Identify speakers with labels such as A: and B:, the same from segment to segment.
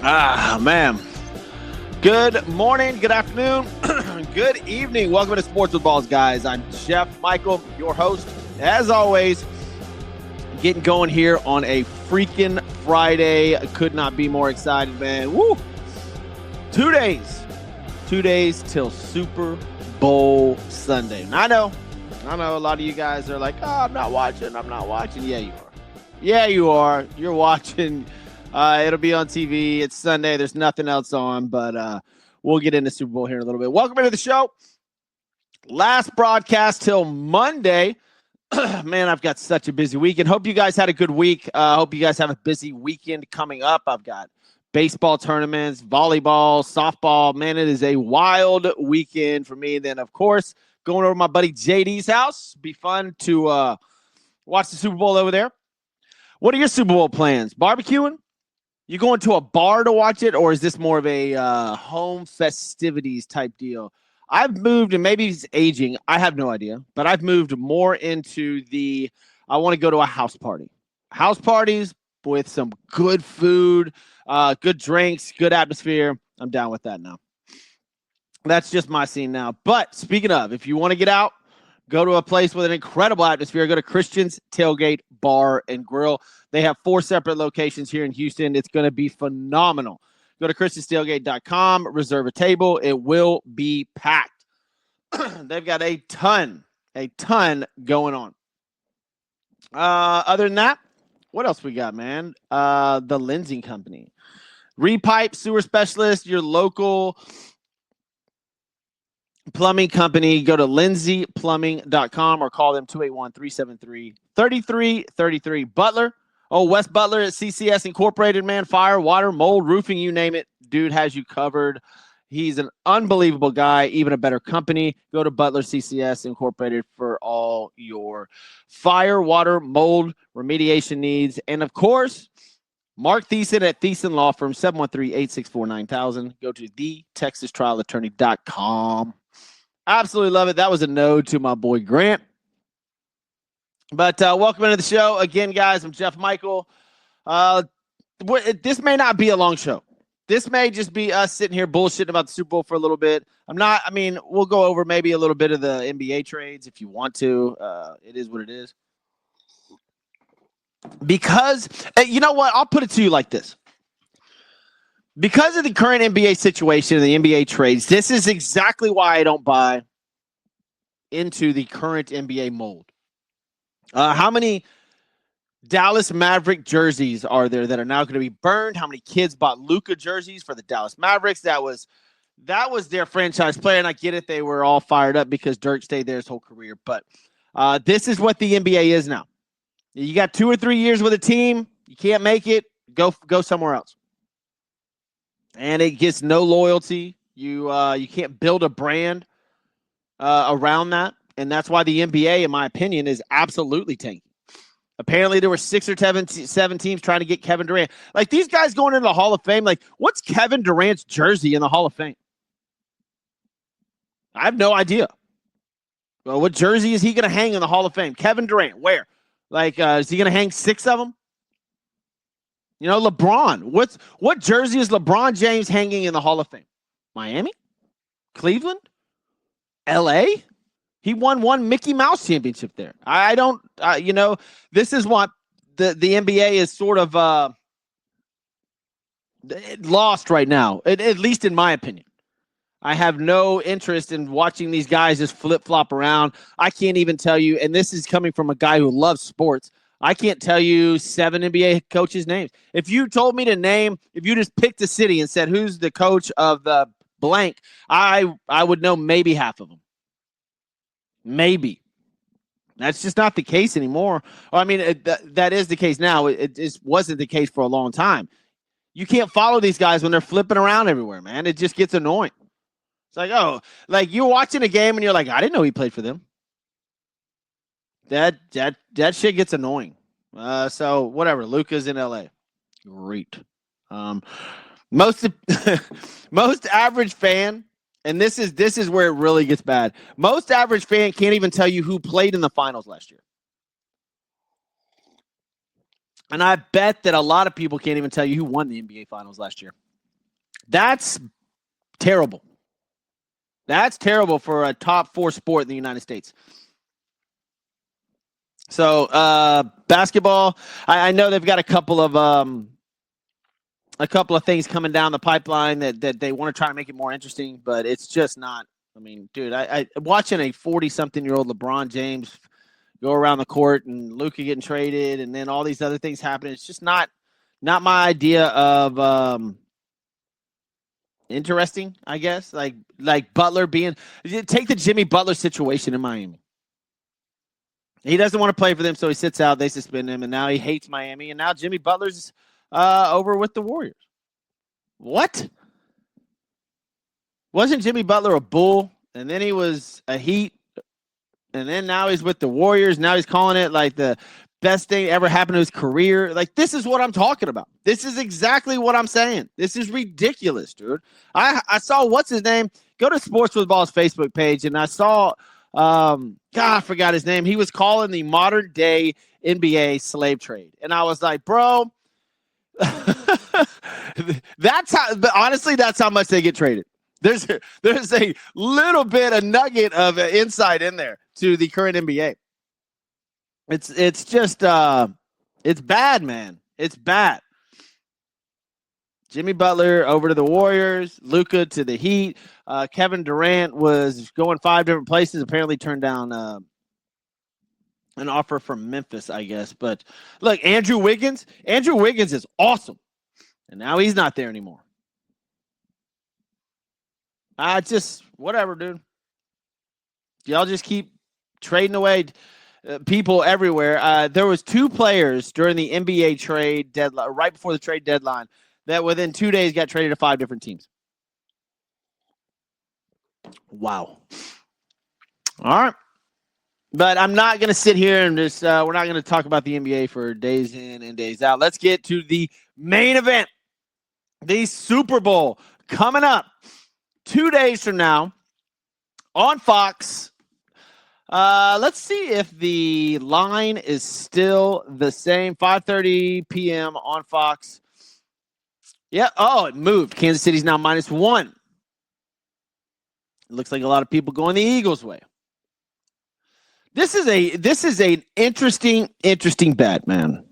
A: Man. Good morning, good afternoon, good evening. Welcome to Sports with Balls, guys. I'm Jeff Michael, your host. As always, getting going here on a freaking Friday. I could not be more excited, man. Woo! 2 days. 2 days till Super Bowl Sunday. And I know a lot of you guys are like, oh, I'm not watching. Yeah, you are. Yeah, you are. You're watching. It'll be on TV. It's Sunday. There's nothing else on, but we'll get into Super Bowl here in a little bit. Welcome into the show. Last broadcast till Monday. Man, I've got such a busy weekend. Hope you guys had a good week. Hope you guys have a busy weekend coming up. I've got baseball tournaments, volleyball, softball. Man, it is a wild weekend for me. Then, of course, going over to my buddy JD's house. Be fun to watch the Super Bowl over there. What are your Super Bowl plans? Barbecuing? You going to a bar to watch it, or is this more of a home festivities type deal? I've moved, and maybe it's aging. I have no idea, but I've moved more into I want to go to a house party. House parties with some good food, good drinks, good atmosphere. I'm down with that now. That's just my scene now. But speaking of, if you want to get out, go to a place with an incredible atmosphere. Go to Christian's Tailgate Bar and Grill. They have 4 separate locations here in Houston. It's going to be phenomenal. Go to christianstailgate.com, reserve a table. It will be packed. They've got a ton going on. Other than that, what else we got, man? The Lindsay Company. Repipe, sewer specialist, your local plumbing company. Go to lindsayplumbing.com or call them 281-373-3333. Butler. Oh, West Butler at CCS Incorporated, man. Fire, water, mold, roofing, you name it. Dude has you covered. He's an unbelievable guy, even a better company. Go to Butler CCS Incorporated for all your fire, water, mold, remediation needs. And, of course, Mark Thiessen at Thiessen Law Firm, 713-864-9000. Go to thetexastrialattorney.com. Absolutely love it. That was a nod to my boy Grant. But welcome into the show. Again, guys, I'm Jeff Michael. This may not be a long show. This may just be us sitting here bullshitting about the Super Bowl for a little bit. We'll go over maybe a little bit of the NBA trades if you want to. It is what it is. Because, you know what? I'll put it to you like this. Because of the current NBA situation and the NBA trades, this is exactly why I don't buy into the current NBA mold. How many Dallas Maverick jerseys are there that are now going to be burned? How many kids bought Luka jerseys for the Dallas Mavericks? That was their franchise player, and I get it. They were all fired up because Dirk stayed there his whole career. But this is what the NBA is now. You got 2 or 3 years with a team. You can't make it. Go somewhere else. And it gets no loyalty. You can't build a brand around that. And that's why the NBA, in my opinion, is absolutely tanking. Apparently, there were 6 or 7 teams trying to get Kevin Durant. Like, these guys going into the Hall of Fame, like, what's Kevin Durant's jersey in the Hall of Fame? I have no idea. Well, what jersey is he going to hang in the Hall of Fame? Kevin Durant, where? Like, is he going to hang 6 of them? You know, LeBron. What jersey is LeBron James hanging in the Hall of Fame? Miami? Cleveland? L.A.? He won 1 Mickey Mouse championship there. I don't, this is what the NBA is sort of lost right now, at least in my opinion. I have no interest in watching these guys just flip-flop around. I can't even tell you, and this is coming from a guy who loves sports, I can't tell you 7 NBA coaches' names. If you told me to name, if you just picked a city and said, who's the coach of the blank, I would know maybe half of them. Maybe. That's just not the case anymore. I mean, that is the case now. It just wasn't the case for a long time. You can't follow these guys when they're flipping around everywhere, man. It just gets annoying. It's like, oh, like you're watching a game and you're like, I didn't know he played for them. That shit gets annoying. So whatever. Luka's in LA. Great. Most average fan, and this is where it really gets bad. Most average fan can't even tell you who played in the finals last year. And I bet that a lot of people can't even tell you who won the NBA finals last year. That's terrible. That's terrible for a top 4 sport in the United States. So basketball, I know they've got a couple of things coming down the pipeline that they want to try to make it more interesting, but it's just not. I mean, dude, I watching a 40-something-year-old LeBron James go around the court and Luka getting traded and then all these other things happening. It's just not my idea of interesting, I guess. Like Butler take the Jimmy Butler situation in Miami. He doesn't want to play for them, so he sits out. They suspend him, and now he hates Miami. And now Jimmy Butler's over with the Warriors. What? Wasn't Jimmy Butler a Bull, and then he was a Heat, and then now he's with the Warriors. Now he's calling it like the best thing ever happened to his career. Like, this is what I'm talking about. This is exactly what I'm saying. This is ridiculous, dude. I saw, what's his name? Go to Sports with Balls Facebook page, and I saw – I forgot his name. He was calling the modern day NBA slave trade. And I was like, bro, that's how much they get traded. There's a little bit, a nugget of insight in there to the current NBA. It's just, it's bad, man. It's bad. Jimmy Butler over to the Warriors, Luka to the Heat. Kevin Durant was going 5 different places, apparently turned down an offer from Memphis, I guess. But look, Andrew Wiggins is awesome. And now he's not there anymore. Just whatever, dude. Y'all just keep trading away people everywhere. There was 2 players during the NBA trade deadline, right before the trade deadline, that within 2 days got traded to 5 different teams. Wow. All right. But I'm not going to sit here and just, we're not going to talk about the NBA for days in and days out. Let's get to the main event, the Super Bowl, coming up 2 days from now on Fox. Let's see if the line is still the same. 5:30 p.m. on Fox. Yeah. Oh, it moved. Kansas City's now -1. It looks like a lot of people going the Eagles' way. This is an interesting bet, man.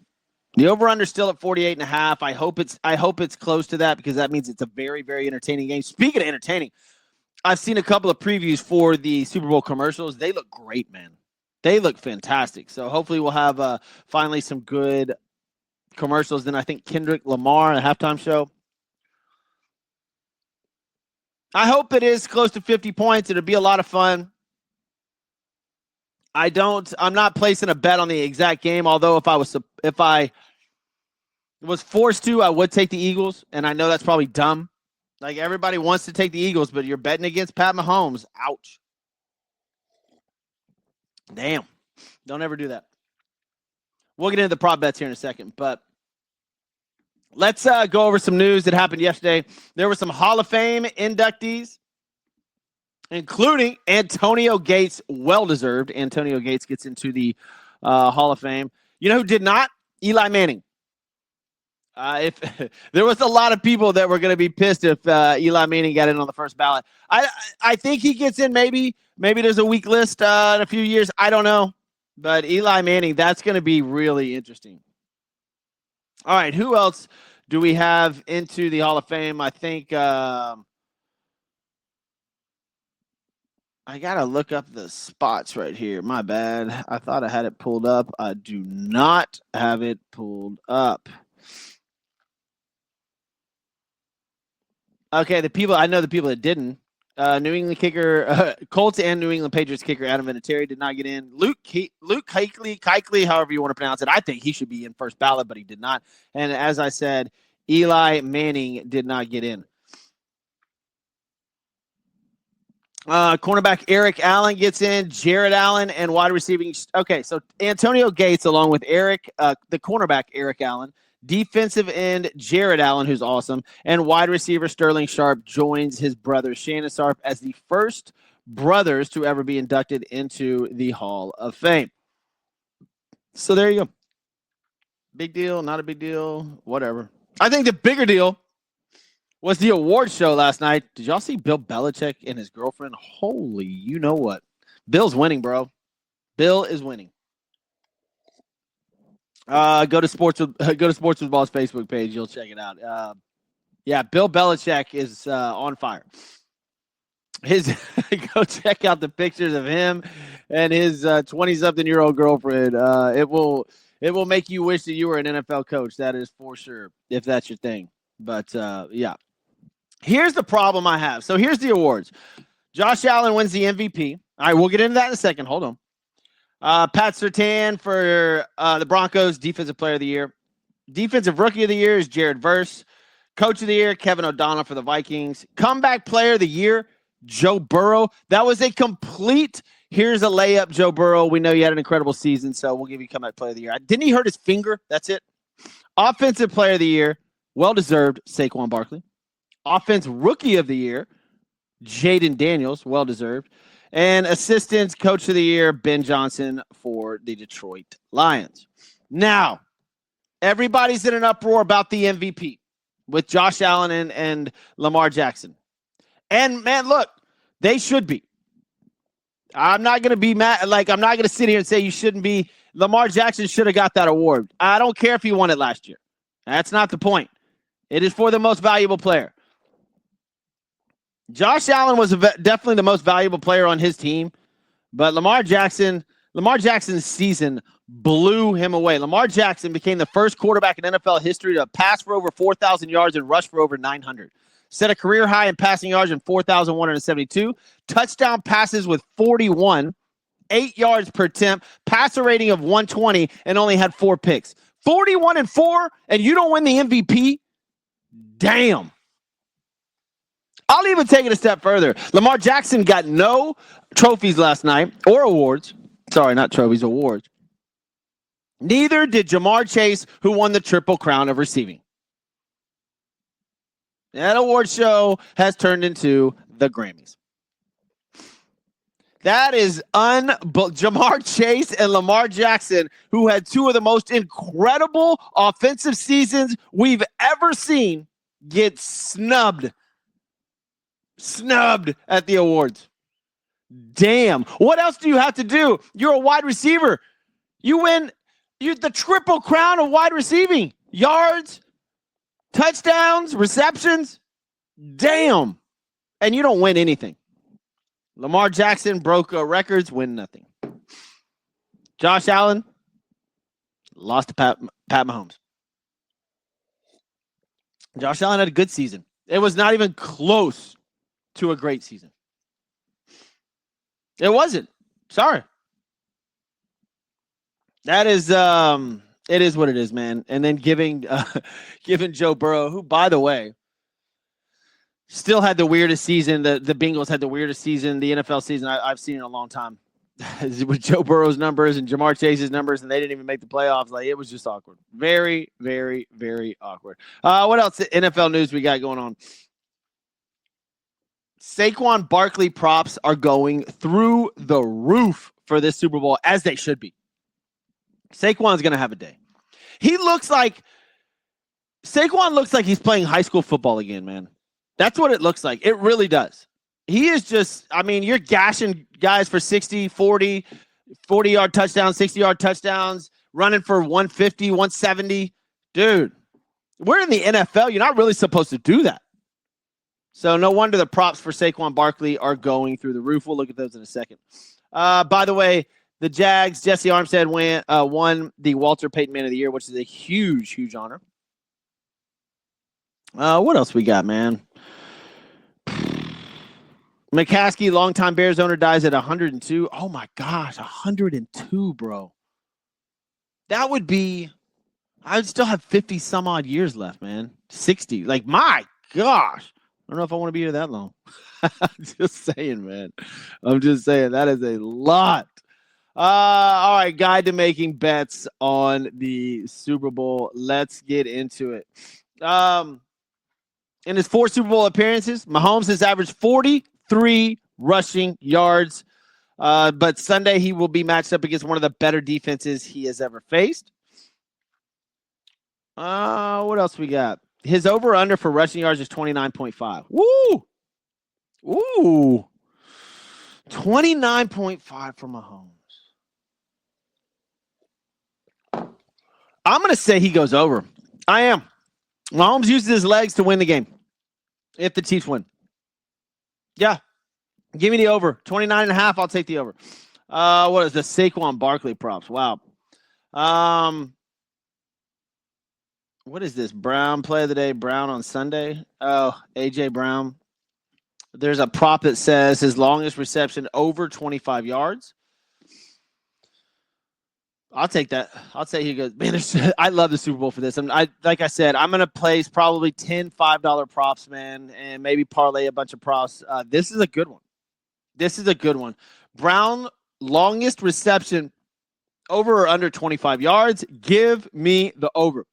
A: The over/under still at 48.5. I hope it's close to that, because that means it's a very, very entertaining game. Speaking of entertaining, I've seen a couple of previews for the Super Bowl commercials. They look great, man. They look fantastic. So hopefully we'll have finally some good commercials. Then I think Kendrick Lamar, a halftime show. I hope it is close to 50 points. It'll be a lot of fun. I'm not placing a bet on the exact game, although if I was forced to, I would take the Eagles, and I know that's probably dumb. Like, everybody wants to take the Eagles, but you're betting against Pat Mahomes. Ouch. Damn. Don't ever do that. We'll get into the prop bets here in a second, but let's go over some news that happened yesterday. There were some Hall of Fame inductees, including Antonio Gates, well-deserved. Antonio Gates gets into the Hall of Fame. You know who did not? Eli Manning. If there was a lot of people that were going to be pissed if Eli Manning got in on the first ballot. I think he gets in. Maybe there's a weak list in a few years. I don't know. But Eli Manning, that's going to be really interesting. All right, who else do we have into the Hall of Fame? I think I got to look up the spots right here. My bad. I thought I had it pulled up. I do not have it pulled up. Okay, I know the people that didn't. New England kicker, Colts and New England Patriots kicker Adam Vinatieri did not get in. Luke Kuechly, however you want to pronounce it, I think he should be in first ballot, but he did not. And as I said, Eli Manning did not get in. Cornerback Eric Allen gets in, Jared Allen, and wide receiving. Okay, so Antonio Gates along with the cornerback Eric Allen, defensive end Jared Allen, who's awesome, and wide receiver Sterling Sharp joins his brother Shannon Sharp as the first brothers to ever be inducted into the Hall of Fame. So there you go. Big deal, not a big deal, whatever. I think the bigger deal was the award show last night. Did y'all see Bill Belichick and his girlfriend? Holy, you know what? Bill's winning, bro. Bill is winning. Go to Sports with Ball's Facebook page. You'll check it out. Yeah, Bill Belichick is on fire. Go check out the pictures of him and his 20-something-year-old girlfriend. It will make you wish that you were an NFL coach. That is for sure, if that's your thing. But yeah, here's the problem I have. So here's the awards. Josh Allen wins the MVP. All right, we'll get into that in a second. Hold on. Pat Surtain for the Broncos, Defensive Player of the Year. Defensive Rookie of the Year is Jared Verse. Coach of the Year, Kevin O'Donnell for the Vikings. Comeback Player of the Year, Joe Burrow. That was a complete, here's a layup, Joe Burrow. We know you had an incredible season, so we'll give you Comeback Player of the Year. Didn't he hurt his finger? That's it. Offensive Player of the Year, well-deserved, Saquon Barkley. Offense Rookie of the Year, Jaden Daniels, well-deserved. And Assistant Coach of the Year, Ben Johnson for the Detroit Lions. Now, everybody's in an uproar about the MVP with Josh Allen and Lamar Jackson. And, man, look, they should be. I'm not going to be mad. Like, I'm not going to sit here and say you shouldn't be. Lamar Jackson should have got that award. I don't care if he won it last year. That's not the point. It is for the most valuable player. Josh Allen was definitely the most valuable player on his team, but Lamar Jackson's season blew him away. Lamar Jackson became the first quarterback in NFL history to pass for over 4,000 yards and rush for over 900. Set a career high in passing yards in 4,172. Touchdown passes with 41, 8 yards per attempt, passer rating of 120, and only had 4 picks. 41-4, and you don't win the MVP? Damn. I'll even take it a step further. Lamar Jackson got no trophies last night or awards. Sorry, not trophies, awards. Neither did Jamar Chase, who won the Triple Crown of receiving. That award show has turned into the Grammys. That is Jamar Chase and Lamar Jackson, who had two of the most incredible offensive seasons we've ever seen, get snubbed at the awards. Damn. What else do you have to do? You're a wide receiver. You win the Triple Crown of wide receiving. Yards, touchdowns, receptions. Damn. And you don't win anything. Lamar Jackson broke records, win nothing. Josh Allen lost to Pat Mahomes. Josh Allen had a good season. It was not even close to a great season. It wasn't. Sorry. That is it is what it is, man. And then giving Joe Burrow, who, by the way, still had the weirdest season. The Bengals had the weirdest season, the NFL season I've seen in a long time. With Joe Burrow's numbers and Jamar Chase's numbers, and they didn't even make the playoffs. Like, it was just awkward. Very, very, very awkward. What else NFL news we got going on? Saquon Barkley props are going through the roof for this Super Bowl, as they should be. Saquon's going to have a day. Saquon looks like he's playing high school football again, man. That's what it looks like. It really does. He is just, I mean, you're gashing guys for 60, 40, 40-yard touchdowns, 60-yard touchdowns, running for 150, 170. Dude, we're in the NFL. You're not really supposed to do that. So no wonder the props for Saquon Barkley are going through the roof. We'll look at those in a second. By the way, the Jags, Jesse Armstead won the Walter Payton Man of the Year, which is a huge, huge honor. What else we got, man? McCaskey, longtime Bears owner, dies at 102. Oh, my gosh, 102, bro. That would be – I would still have 50-some-odd years left, man. 60. Like, my gosh. I don't know if I want to be here that long. I'm just saying, man. I'm just saying. That is a lot. All right, guide to making bets on the Super Bowl. Let's get into it. In his 4 Super Bowl appearances, Mahomes has averaged 43 rushing yards. But Sunday he will be matched up against one of the better defenses he has ever faced. What else we got? His over-under for rushing yards is 29.5. Woo! Ooh. 29.5 for Mahomes. I'm going to say he goes over. I am. Mahomes uses his legs to win the game if the Chiefs win. Yeah. Give me the over. 29.5, I'll take the over. What is the Saquon Barkley props? Wow. What is this? Brown play of the day, Brown on Sunday. Oh, A.J. Brown. There's a prop that says his longest reception over 25 yards. I'll take that. I'll say he goes, man, I love the Super Bowl for this. Like I said, I'm going to place probably 10 $5 props, man, and maybe parlay a bunch of props. This is a good one. This is a good one. Brown, longest reception over or under 25 yards. Give me the over.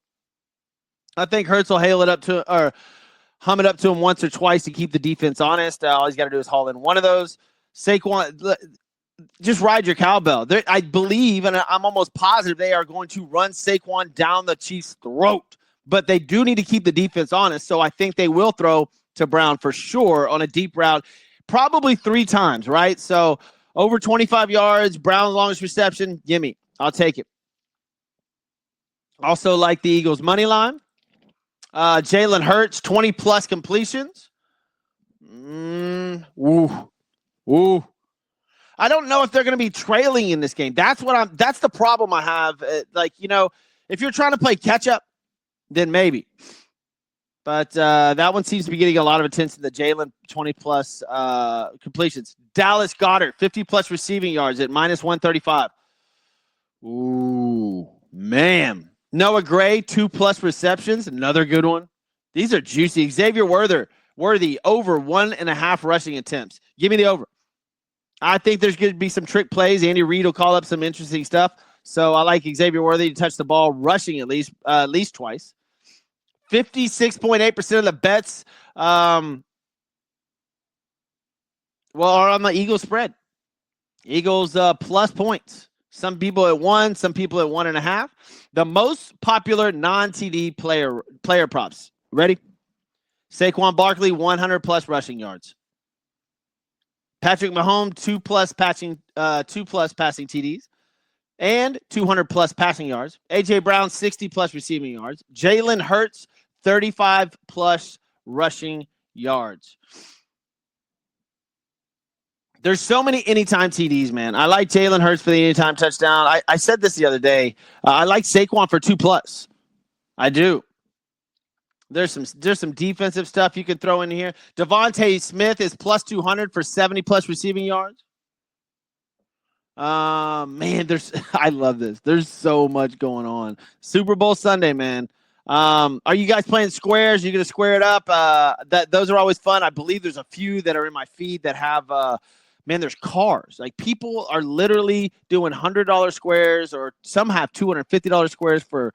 A: I think Hurts will hum it up to him once or twice to keep the defense honest. All he's got to do is haul in one of those. Saquon, just ride your cowbell. I believe, and I'm almost positive, they are going to run Saquon down the Chiefs' throat. But they do need to keep the defense honest, so I think they will throw to Brown for sure on a deep route, probably 3 times, right? So over 25 yards, Brown's longest reception, gimme. I'll take it. Also like the Eagles' money line. Jalen Hurts, 20-plus completions. Ooh. I don't know if they're going to be trailing in this game. That's the problem I have. If you're trying to play catch up, then maybe. But that one seems to be getting a lot of attention. The Jalen 20-plus completions. Dallas Goedert, 50-plus receiving yards at -135. Ooh, man. Noah Gray, 2+ receptions. Another good one. These are juicy. Xavier Worthy, over 1.5 rushing attempts. Give me the over. I think there's going to be some trick plays. Andy Reid will call up some interesting stuff. So I like Xavier Worthy to touch the ball rushing at least twice. 56.8% of the bets are on the Eagles spread. Eagles plus points. Some people at 1, some people at 1.5. The most popular non-TD player props. Ready? Saquon Barkley, 100+ rushing yards. Patrick Mahomes, 2+ passing TDs and 200+ passing yards. A.J. Brown, 60+ receiving yards. Jalen Hurts, 35+ rushing yards. There's so many anytime TDs, man. I like Jalen Hurts for the anytime touchdown. I said this the other day. I like Saquon for 2+. I do. There's some defensive stuff you could throw in here. Devontae Smith is +200 for 70+ receiving yards. Man, I love this. There's so much going on. Super Bowl Sunday, man. Are you guys playing squares? Are you going to square it up? Those are always fun. I believe there's a few that are in my feed that have there's cars. Like, people are literally doing $100 squares, or some have $250 squares for.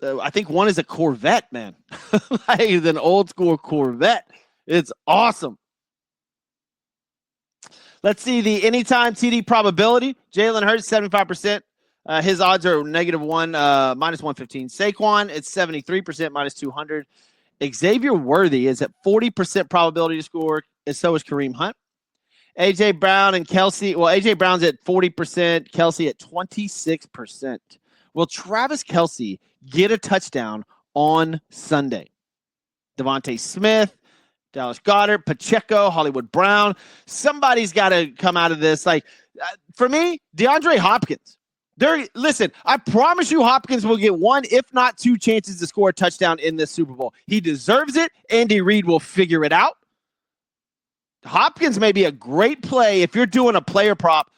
A: I think one is a Corvette, man. Like an old school Corvette. It's awesome. Let's see the anytime TD probability. Jalen Hurts, 75%. His odds are -1, -115. Saquon, it's 73%, -200. Xavier Worthy is at 40% probability to score, and so is Kareem Hunt. A.J. Brown and Kelsey. Well, A.J. Brown's at 40%, Kelsey at 26%. Will Travis Kelsey get a touchdown on Sunday? Devontae Smith, Dallas Goedert, Pacheco, Hollywood Brown. Somebody's got to come out of this. Like, for me, DeAndre Hopkins. Listen, I promise you Hopkins will get 1, if not 2 chances to score a touchdown in this Super Bowl. He deserves it. Andy Reid will figure it out. Hopkins may be a great play if you're doing a player prop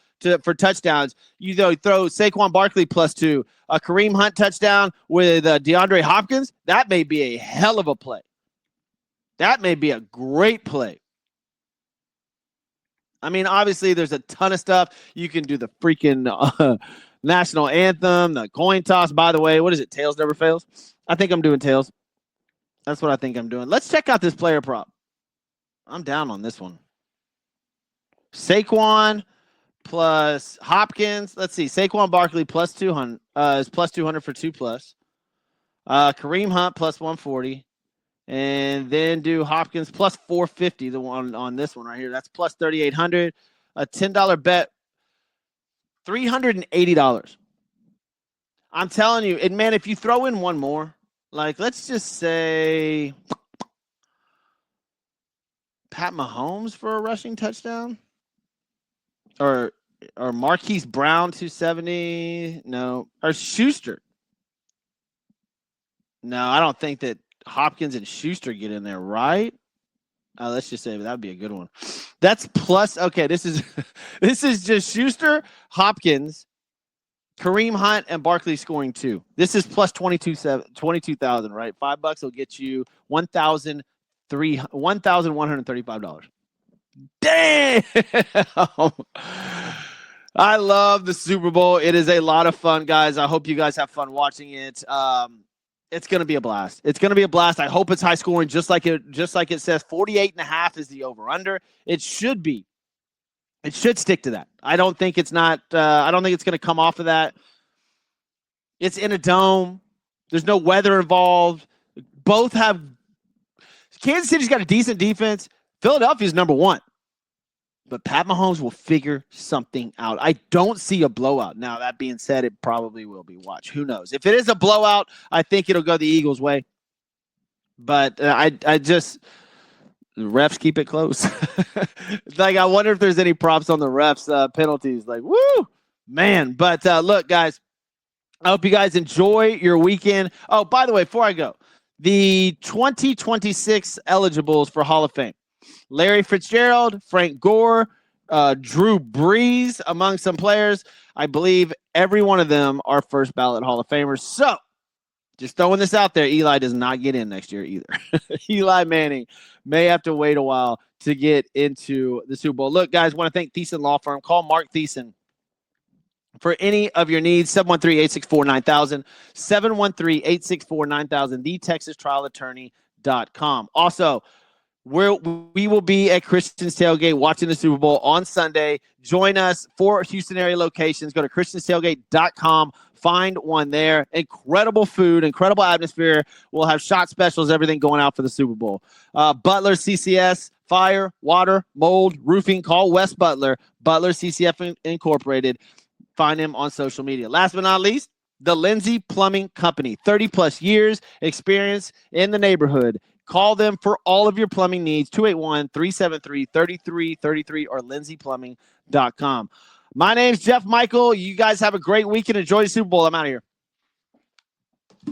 A: for touchdowns. You throw Saquon Barkley +2, a Kareem Hunt touchdown with DeAndre Hopkins. That may be a hell of a play. That may be a great play. I mean, obviously, there's a ton of stuff. You can do the freaking national anthem, the coin toss. By the way, what is it? Tails never fails. I think I'm doing tails. That's what I think I'm doing. Let's check out this player prop. I'm down on this one. Saquon plus Hopkins. Let's see. Saquon Barkley +200 is +200 for 2+. Kareem Hunt +140. And then do Hopkins plus 450, the one on this one right here. That's plus 3,800. A $10 bet, $380. I'm telling you, and man, if you throw in one more, like let's just say Pat Mahomes for a rushing touchdown, or Marquise Brown 270, no, or Schuster. No, I don't think that Hopkins and Schuster get in there, right? Let's just say that would be a good one. That's plus. Okay, this is just Schuster, Hopkins, Kareem Hunt, and Barkley scoring 2. This is plus 22,000, right? $5 will get you $1,135. Damn! I love the Super Bowl. It is a lot of fun, guys. I hope you guys have fun watching it. It's going to be a blast. It's going to be a blast. I hope it's high scoring, just like it says. 48.5 is the over under. It should be. It should stick to that. I don't think it's not. I don't think it's going to come off of that. It's in a dome. There's no weather involved. Both have. Kansas City's got a decent defense. Philadelphia's number 1. But Pat Mahomes will figure something out. I don't see a blowout. Now, that being said, it probably will be. Watch. Who knows? If it is a blowout, I think it'll go the Eagles' way. But I just – the refs keep it close. Like, I wonder if there's any props on the refs' penalties. Like, woo! Man. But, look, guys, I hope you guys enjoy your weekend. Oh, by the way, before I go, the 2026 eligibles for Hall of Fame. Larry Fitzgerald, Frank Gore, Drew Brees, among some players. I believe every one of them are first ballot Hall of Famers. So, just throwing this out there, Eli does not get in next year either. Eli Manning may have to wait a while to get into the Super Bowl. Look, guys, want to thank Thiessen Law Firm. Call Mark Thiessen for any of your needs. 713-864-9000. 713-864-9000. TheTexasTrialAttorney.com. Also, we will be at Christian's Tailgate watching the Super Bowl on Sunday. Join us for Houston area locations. Go to christianstailgate.com. Find one there. Incredible food, incredible atmosphere. We'll have shot specials, everything going out for the Super Bowl. Butler CCS, fire, water, mold, roofing. Call Wes Butler, Butler CCS Incorporated. Find him on social media. Last but not least, the Lindsay Plumbing Company. 30-plus years experience in the neighborhood. Call them for all of your plumbing needs, 281-373-3333 or lindsayplumbing.com. My name's Jeff Michael. You guys have a great weekend. Enjoy the Super Bowl. I'm out of here.